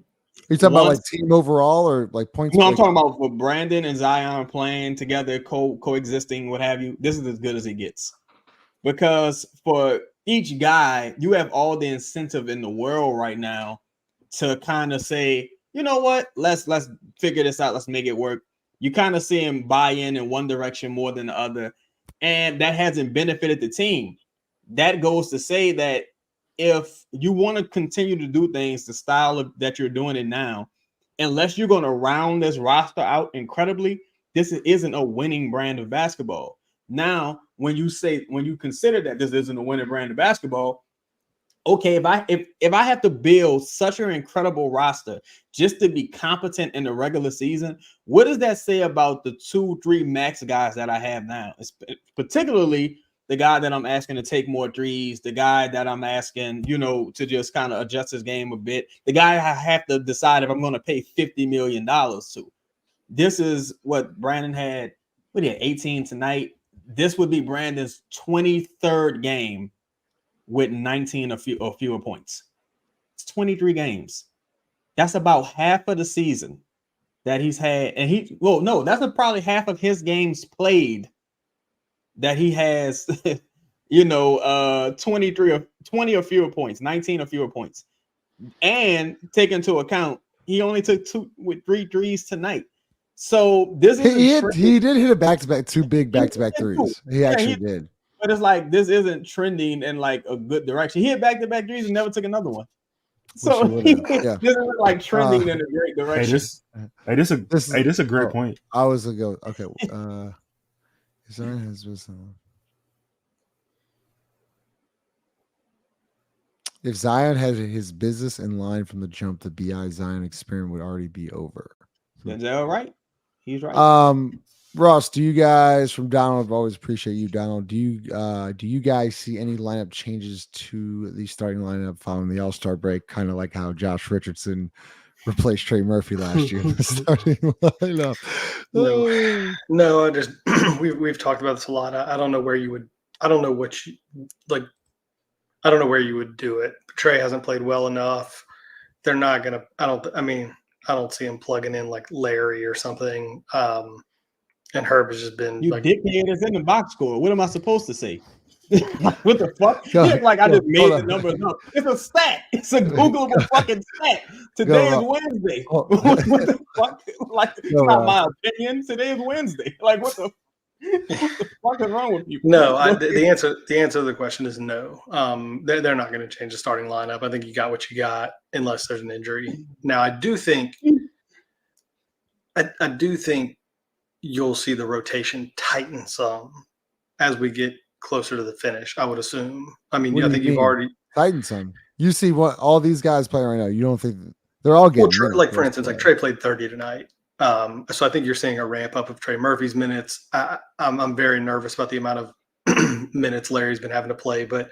talking about like team overall or like points? No, I'm talking about for Brandon and Zion playing together, coexisting, what have you. This is as good as it gets. Because for each guy, you have all the incentive in the world right now to kind of say, you know what, let's figure this out. Let's make it work. You kind of see him buy in one direction more than the other. And that hasn't benefited the team. That goes to say that if you want to continue to do things the style that you're doing it now, unless you're going to round this roster out incredibly, this isn't a winning brand of basketball. Now, when you consider that this isn't a winning brand of basketball, okay, if I have to build such an incredible roster just to be competent in the regular season, what does that say about the 2-3 max guys that I have now? It's particularly the guy that I'm asking to take more threes, the guy that I'm asking, to just kind of adjust his game a bit, the guy I have to decide if I'm going to pay $50 million to. This is what Brandon had. What he had 18 tonight. This would be Brandon's 23rd game with 19 or fewer points. It's 23 games. That's about half of the season that he's had. And that's probably half of his games played that he has, 23 or 20 or fewer points, 19 or fewer points. And take into account, he only took 3 threes tonight. So this is he did hit a back-to-back, 2 big back-to-back threes. He actually did. But it's like this isn't trending in like a good direction. He hit back-to-back threes and never took another one. So this isn't like trending in a great direction. This is a great point. I was gonna go. Okay. Zion has if Zion had his business in line from the jump, the BI Zion experiment would already be over. Is that right? He's right. Ross, do you guys from Donald? I've always appreciate you, Donald. Do you guys see any lineup changes to the starting lineup following the All-Star break? Kind of like how Josh Richardson replaced Trey Murphy last year in the starting lineup. No, I just we've talked about this a lot. I don't know where you would. I don't know what you like. I don't know where you would do it. Trey hasn't played well enough. They're not gonna. I don't see him plugging in like Larry or something. And Herb has just been dickhead is in the box score. What am I supposed to say? What the fuck? I just made the numbers up. It's a stat. It's a Googleable fucking stat. Today is Wednesday. What the fuck? It's not my opinion. Today is Wednesday. What the fuck is wrong with you? No, the answer to the question is no. They're not going to change the starting lineup. I think you got what you got unless there's an injury. Now, I do think you'll see the rotation tighten some as we get closer to the finish, I would assume. I mean, I think you've already tighten some. You see what all these guys play right now. You don't think they're all getting for instance, like Trey played 30 tonight. So I think you're seeing a ramp up of Trey Murphy's minutes. I'm very nervous about the amount of minutes Larry's been having to play, but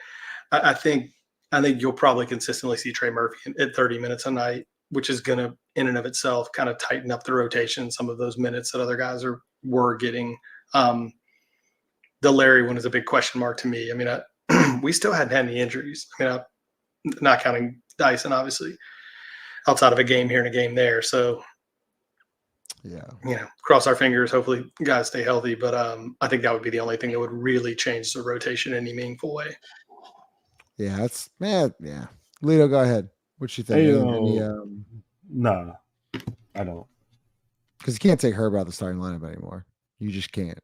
I think you'll probably consistently see Trey Murphy at 30 minutes a night, which is going to, in and of itself, kind of tighten up the rotation. Some of those minutes that other guys were getting. The Larry one is a big question mark to me. I mean, we still hadn't had any injuries. I mean, not counting Dyson, obviously, outside of a game here and a game there. So, cross our fingers. Hopefully, guys stay healthy. But I think that would be the only thing that would really change the rotation in any meaningful way. Yeah, that's man. Yeah, Lito, go ahead. What you think? Hey, nah, I don't. Because you can't take Herb out of the starting lineup anymore. You just can't.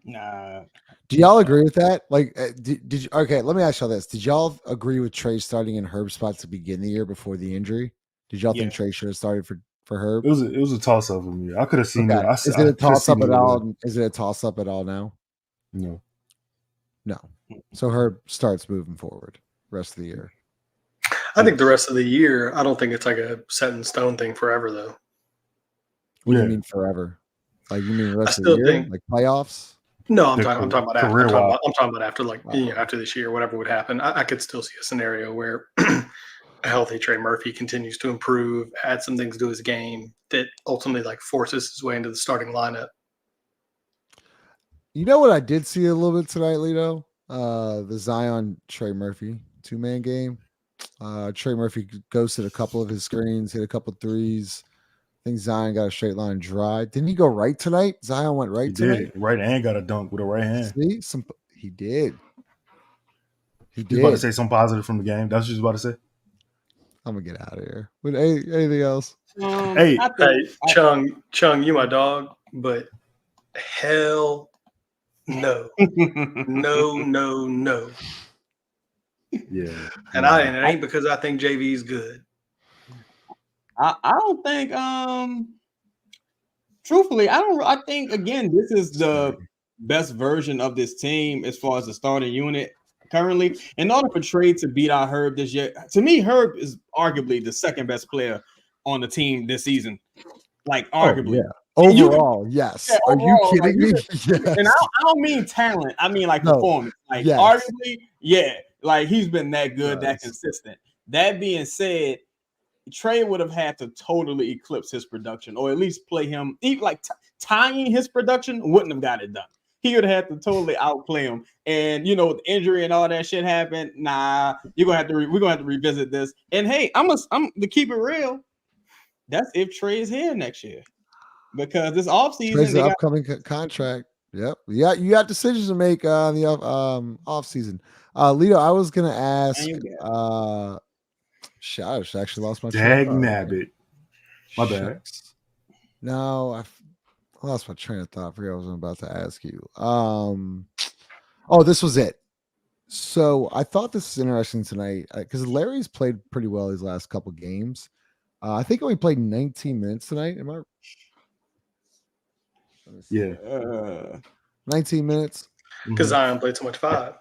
Nah. Do y'all agree with that? Like, did you? Okay, let me ask y'all this: did y'all agree with Trey starting in Herb's spot to begin the year before the injury? Did y'all think Trey should have started for Herb? It was a toss up for me. I could have seen it. Is it a toss up at all? Is it a toss up at all now? No. So Herb starts moving forward rest of the year. I think the rest of the year. I don't think it's like a set in stone thing forever, though. What do you mean forever? Like you mean the rest of the year, like playoffs? No, I'm talking about after. I'm talking about after, like Wow. after this year, whatever would happen. I could still see a scenario where a healthy Trey Murphy continues to improve, add some things to his game that ultimately like forces his way into the starting lineup. You know what I did see a little bit tonight, Lito? The Zion Trey Murphy 2-man game. Trey Murphy ghosted a couple of his screens, hit a couple threes. I think Zion got a straight line drive. Didn't he go right tonight? Zion went right tonight. Right hand got a dunk with a right hand. See, he did. He did. You about to say something positive from the game? That's what you was about to say. I'm gonna get out of here. But anything else? Hey, Chung, you my dog, but hell no, no. Yeah, and it ain't because I think JV's good. I don't think truthfully, I think again this is the best version of this team as far as the starting unit currently. In order for Trey to beat out Herb this year, to me, Herb is arguably the second best player on the team this season. Like arguably. Overall, yes. Yeah, Are you kidding me? Yes. And I don't mean talent. I mean like performance. Like arguably, like he's been that good, that consistent. That being said, Trey would have had to totally eclipse his production, or at least play him. Even like tying his production wouldn't have got it done. He would have had to totally outplay him. And with the injury and all that shit happened. Nah, we're gonna have to revisit this. And hey, I'm to keep it real. That's if Trey's here next year, because this offseason Trey's the upcoming contract. Yep. Yeah, you got decisions to make on the offseason. Lito, I was gonna ask. I actually lost my Dag nabbit. My bad. No, I lost my train of thought. I forgot what I was about to ask you. This was it. So I thought this was interesting tonight because Larry's played pretty well these last couple games. I think he only played 19 minutes tonight. Am I? Yeah. 19 minutes. Because Zion played so much 5.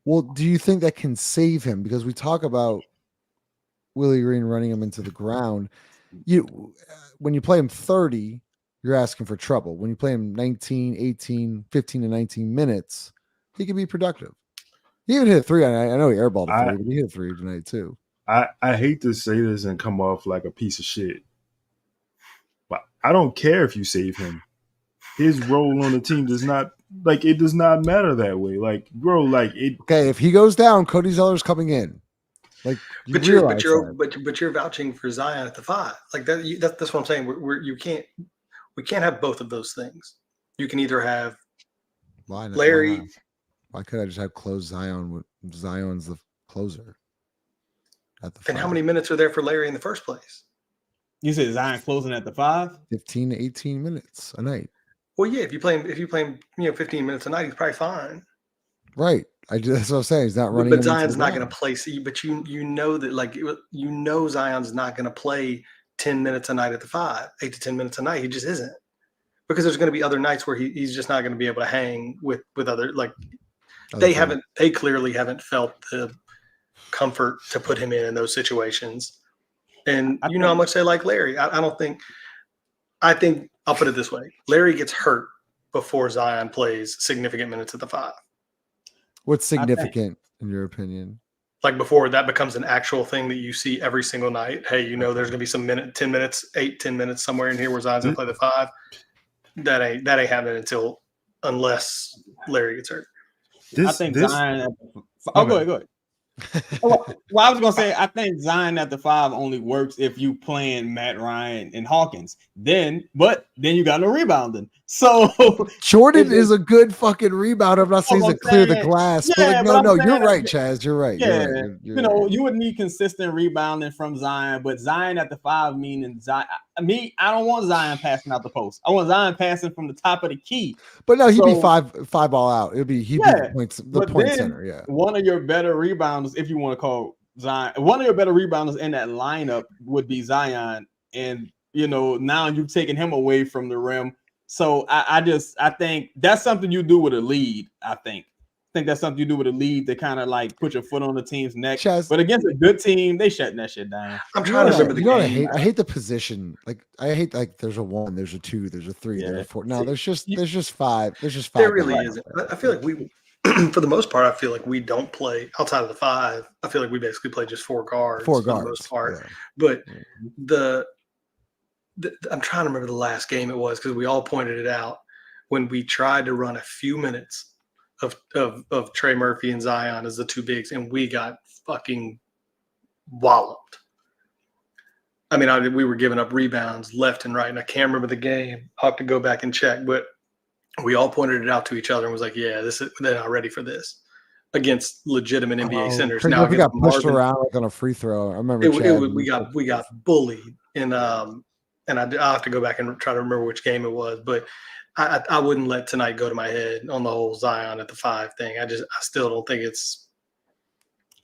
Well, do you think that can save him? Because we talk about Willie Green running him into the ground. When you play him 30, you're asking for trouble. When you play him 19, 18, 15 to 19 minutes, he can be productive. He even hit a 3. I know he airballed a 3, but he hit a 3 tonight too. I hate to say this and come off like a piece of shit, but I don't care if you save him. His role on the team does not matter that way. Like, bro, okay, if he goes down, Cody Zeller's coming in. Like, but you're vouching for Zion at the 5. Like that's what I'm saying. We can't have both of those things. You can either have Larry. Why could I just have close Zion with Zion's the closer? And how many minutes are there for Larry in the first place? You said Zion closing at the 5? 15 to 18 minutes a night. Well, yeah, if you play him, 15 minutes a night, he's probably fine. Right. That's what I'm saying. He's not running. But Zion's not going to play. But you know that Zion's not going to play 10 minutes a night at the 5, 8 to 10 minutes a night. He just isn't, because there's going to be other nights where he's just not going to be able to hang with other they clearly haven't felt the comfort to put him in those situations. And how much they like Larry. I don't think I think I'll put it this way: Larry gets hurt before Zion plays significant minutes at the 5. What's significant in your opinion? Like before that becomes an actual thing that you see every single night. Hey, there's going to be some 10 minutes, 10 minutes somewhere in here where Zion's going to play the 5. That ain't happening unless Larry gets hurt. I think Zion. Go ahead. Well, I was gonna say I think Zion at the 5 only works if you playing Matt Ryan and Hawkins. Then you got no rebounding. So Jordan is a good fucking rebounder. I'm not saying he's clear the glass, but you're right, Chaz. You're right. Yeah, you're right. You would need consistent rebounding from Zion, but Zion at the 5 meaning Zion. I don't want Zion passing out the post. I want Zion passing from the top of the key. But no, he'd be five ball out. He'd be the point center. Yeah, one of your better rebounders, if you want to call Zion, one of your better rebounders in that lineup would be Zion, and now you've taken him away from the rim. So I think that's something you do with a lead. I think that's something you do with a lead to kind of like put your foot on the team's neck. Chaz, but against a good team, they shutting that shit down. I'm trying to remember the game. I hate the position. I hate there's a 1, there's a 2, there's a 3, there's a 4. No, there's just 5. There's just 5. There really isn't. I feel like we, for the most part, I feel like we don't play outside of the 5. I feel like we basically play just 4 guards for the most part. Yeah. But I'm trying to remember the last game it was because we all pointed it out when we tried to run a few minutes of Trey Murphy and Zion as the 2 bigs, and we got fucking walloped. I mean, we were giving up rebounds left and right, and I can't remember the game. I'll have to go back and check, but we all pointed it out to each other and was like, "Yeah, they're not ready for this." Against legitimate NBA centers. Now we got pushed around like on a free throw. I remember we got bullied, and I'll have to go back and try to remember which game it was, but I wouldn't let tonight go to my head on the whole Zion at the 5 thing. I still don't think it's,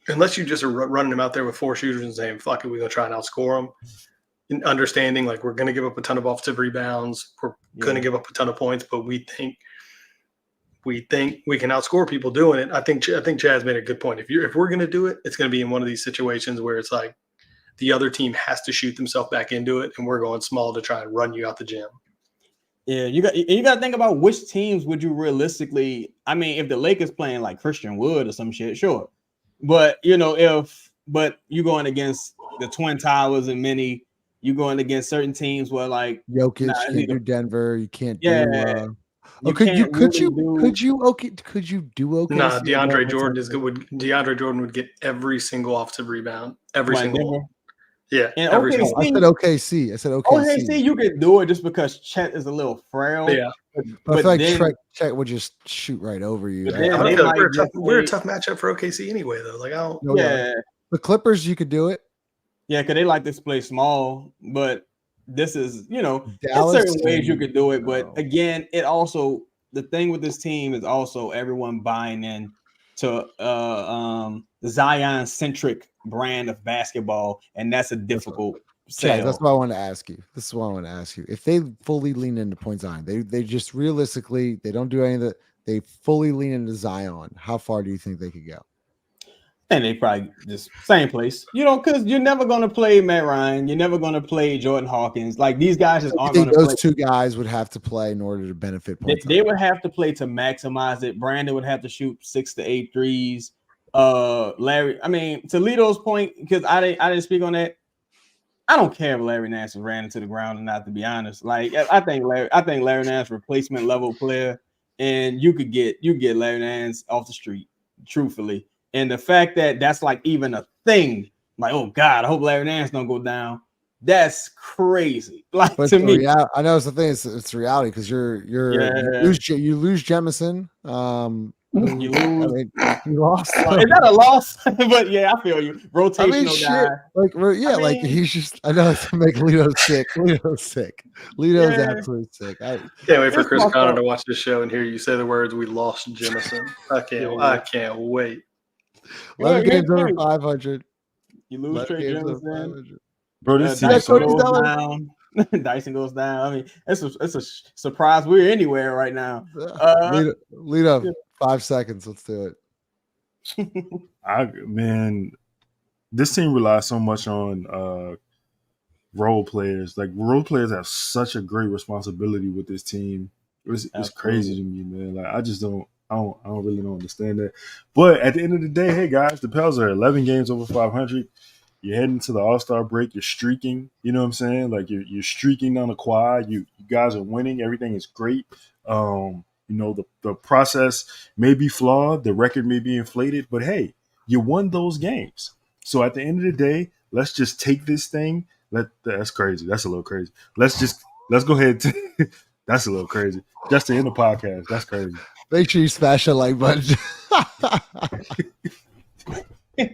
unless you just are running them out there with 4 shooters and saying, fuck it, we're going to try and outscore them. And understanding like we're going to give up a ton of offensive rebounds. We're going to give up a ton of points, but we think we can outscore people doing it. I think Chaz made a good point. If we're going to do it, it's going to be in one of these situations where it's like the other team has to shoot themselves back into it, and we're going small to try and run you out the gym. Yeah, you got to think about which teams would you realistically. I mean, if the Lakers playing like Christian Wood or some shit, sure. But you going against the Twin Towers and many, you going against certain teams where like Jokic, you can't do Denver, you can't do. Could you do okay? Nah, DeAndre Jordan is good. DeAndre Jordan would get every single offensive rebound, every single one. Yeah, and every single one. I said OKC. OKC, you could do it just because Chet is a little frail. Yeah, but I feel like Chet would just shoot right over you. I don't feel like we're a tough matchup for OKC anyway, though. Like I don't. The Clippers, you could do it. Yeah, because they like to play small, but this is, Dallas, there's certain ways you could do it. But again, the thing with this team is also everyone buying in to the Zion-centric brand of basketball, and that's a difficult sell. Yeah, that's what I want to ask you. This is what I want to ask you. If they fully lean into point Zion, they just realistically, they don't do any of that. They fully lean into Zion. How far do you think they could go? And they probably just same place, because you're never going to play Matt Ryan. You're never going to play Jordan Hawkins. Like these guys just aren't going to play. Those 2 guys would have to play in order to benefit points. They would have to play to maximize it. Brandon would have to shoot 6 to 8 threes. Toledo's point, because I didn't speak on that. I don't care if Larry Nance ran into the ground or not, to be honest. Like I think Larry Nance replacement level player, and you get Larry Nance off the street, truthfully. And the fact that that's like even a thing, like, oh God, I hope Larry Nance don't go down. That's crazy. Like to me, I know it's the thing. It's reality because you lose Jemison. You lose. You lost. Is that a loss? But yeah, I feel you. Rotational guy. Like he's just. I know it's to make Lito sick. Lito's absolutely sick. Can't wait for Chris Conner to watch this show and hear you say the words "we lost Jemison." I can't wait. 11 games over 500. You lose Trey Jemison. Bro, this Dyson goes down. Dyson goes down. I mean, it's a surprise we're anywhere right now. Lito, 5 seconds. Let's do it. This team relies so much on role players. Like role players have such a great responsibility with this team. It's crazy to me, man. Like I don't really don't understand that. But at the end of the day, hey guys, the Pels are 11 games over 500. You're heading to the All-Star break. You're streaking. You know what I'm saying? Like you're streaking down the quad. You guys are winning. Everything is great. You know, the process may be flawed. The record may be inflated. But hey, you won those games. So at the end of the day, let's just take this thing. That's crazy. That's a little crazy. Let's go ahead. That's a little crazy. Just to end the podcast. That's crazy. Make sure you smash that like button.